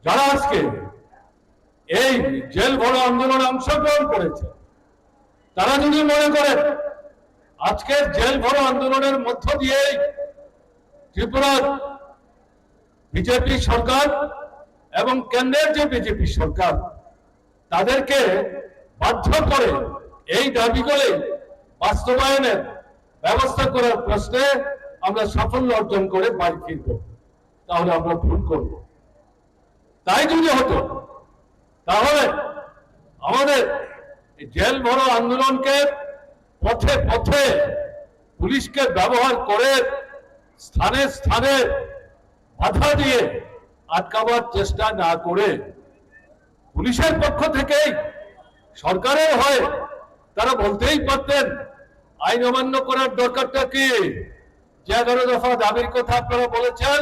যারা আজকে এই জেল ভরো আন্দোলনে অংশগ্রহণ করেছে, তারা যদি মনে করেন আজকের জেল ভরো আন্দোলনের মধ্য দিয়েই ত্রিপুরার বিজেপি সরকার এবং কেন্দ্রের যে বিজেপি সরকার তাদেরকে বাধ্য করে এই দাবিগুলি বাস্তবায়নের ব্যবস্থা করার প্রশ্নে আমরা সাফল্য অর্জন করে বাড়ি ফিরব, তাহলে আমরা ভুল করব। তাই যদি হতো তাহলে আমাদের জেল ভরো আন্দোলনকে পথে পথে পুলিশকে ব্যবহার করে স্থানে স্থানে বাধা দিয়ে আটকাবার চেষ্টা না করে পুলিশের পক্ষ থেকেই সরকারের হয়ে তারা বলতেই পারতেন আইন অমান্য করার দরকারটা কি, যে 11 দফা দাবির কথা আপনারা বলেছেন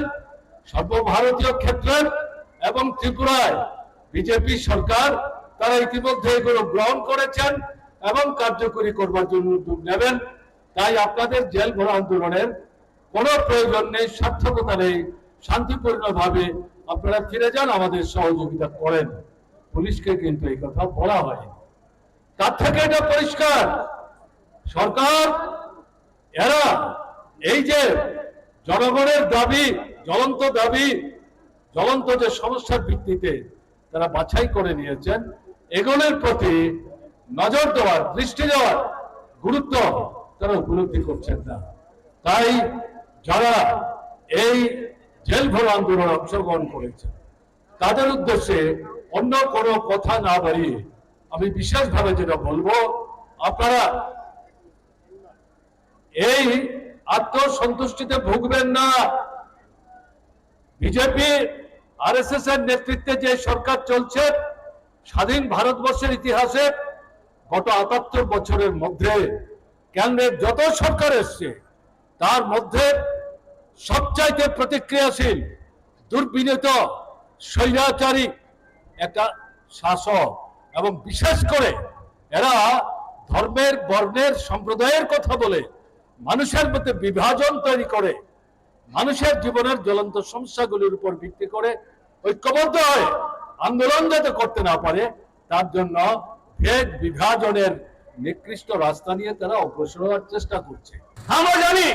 সর্বভারতীয় ক্ষেত্রে এবং ত্রিপুরায় বিজেপি সরকার তারা ইতিমধ্যে এগুলো গ্রহণ করেছেন এবং কার্যকরী করবার জন্য উদ্যোগ নেবেন। তাই আপনাদের জেল ভরো আন্দোলনের কোনো প্রয়োজন নেই, সার্থকতা নেই, শান্তিপূর্ণভাবে আপনারা ফিরে যান, আমাদের সহযোগিতা করেন। পুলিশকে কিন্তু এই কথা বলা হয়নি। তার থেকে এটা পরিষ্কার সরকার এরা এই যে জনগণের দাবি, জ্বলন্ত দাবি, জ্বলন্ত যে সমস্যার ভিত্তিতে তারা বাছাই করে নিয়েছেন, এগুলোর প্রতি নজর দেওয়ার, দৃষ্টি দেওয়ার গুরুত্ব তারা উপলব্ধি করছেন না। তাই যারা এই জেল ভরো আন্দোলনে অংশগ্রহণ করেছেন তাদের উদ্দেশ্যে অন্য কোনো কথা না বাড়িয়ে আমি বিশেষভাবে যেটা বলবো, আপনারা এই আত্মসন্তুষ্টিতে ভুগবেন না। বিজেপি আরএসএস এর নেতৃত্বে যে সরকার চলছে, স্বাধীন ভারতবর্ষের ইতিহাসে গত ৭৮ বছরের মধ্যে কেন্দ্রের যত সরকার এসছে তার মধ্যে সবচাইতে প্রতিক্রিয়াশীল, দুর্বিনীত, স্বৈরাচারী একটা শাসক, এবং বিশেষ করে এরা ধর্মের, বর্ণের, সম্প্রদায়ের কথা বলে মানুষের মধ্যে বিভাজন তৈরি করে, মানুষের জীবনের জ্বলন্ত সমস্যাগুলির উপর ভিত্তি করে ঐক্যবদ্ধ হয় আন্দোলন যাতে করতে না পারে তার জন্য ভেদ বিভাজনের নিকৃষ্ট রাস্তা নিয়ে তারা অগ্রসর হওয়ার চেষ্টা করছে। আমরা জানি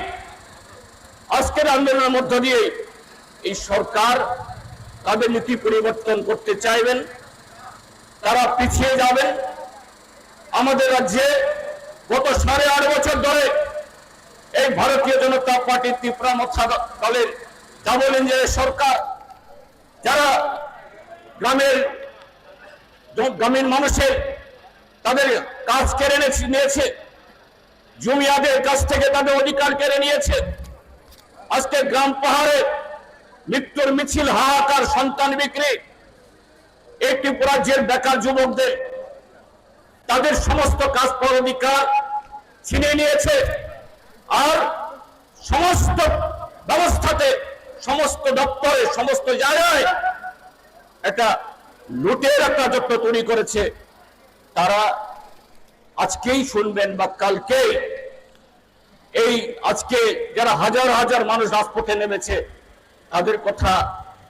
আজকের আন্দোলনের মধ্য দিয়ে এই সরকার তাদের নীতি পরিবর্তন করতে চাইবেন, তারা পিছিয়ে যাবেন। আমাদের রাজ্যে গত 8.5 বছর ধরে এই ভারতীয় জনতা পার্টির ত্রিপুরা মোর্চা দলের ডাবল ইঞ্জিনের সরকার, যারা গ্রামীণ মানুষের তাদের কাজ কেড়ে নিয়েছে, জমিয়াদের কাছ থেকে তাদের অধিকার কেড়ে নিয়েছে। আজকে গ্রাম পাহাড়ে মৃত্যুর মিছিল, হাহাকার, সন্তান বিক্রি, এই ত্রিপুরা রাজ্যের বেকার যুবকদের তাদের সমস্ত কাজ করার অধিকার ছিনিয়ে নিয়েছে। আর সমস্ত ব্যবস্থাতে, সমস্ত দপ্তরে, সমস্ত জায়গায় একটা লুটের একটা রাজত্ব তৈরি করেছে। তারা আজকেই শুনবেন বা কালকেই এই আজকে যারা হাজার হাজার মানুষ রাজপথে নেমেছে তাদের কথা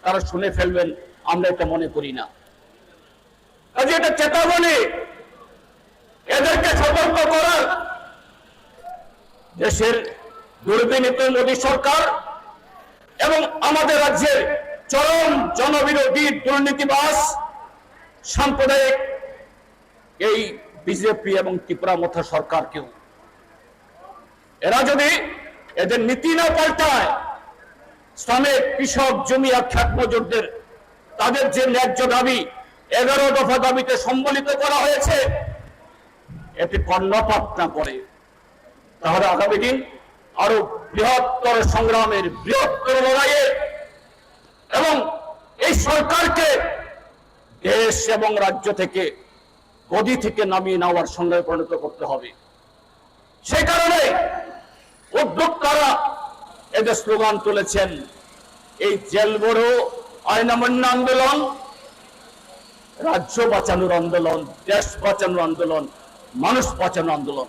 তারা শুনে ফেলবেন, আমরা এটা মনে করি না। কাজে এটা চেতাবনী, এদেরকে সতর্ক করার দেশের দুর্বিনীত মোদী সরকার এবং আমাদের রাজ্যের চরম জনবিরোধী দুর্নীতিবাজ সাম্প্রদায়িক এই বিজেপি এবং ত্রিপুরা মোর্চা সরকারকেও এরা যদি এদের নীতি না পাল্টায়, শ্রমিক, কৃষক, জমি খ্যাত মজুরদের তাদের যে ন্যায্য দাবি 11 দফা দাবিতে সম্বলিত করা হয়েছে এতে কর্ণপাত না করে, তাহলে আগামী দিন আরো বৃহত্তর সংগ্রামের, বৃহত্তর লড়াইয়ে এবং এই সরকারকে দেশ এবং রাজ্য থেকে, গদি থেকে নামিয়ে নেওয়ার সংগ্রামে পরিণত করতে হবে। সেই কারণে উদ্যোক্তারা এদের স্লোগান তুলেছেন, এই জেল ভরো আইন অমান্য আন্দোলন রাজ্য বাঁচানোর আন্দোলন, দেশ বাঁচানোর আন্দোলন, মানুষ বাঁচানোর আন্দোলন।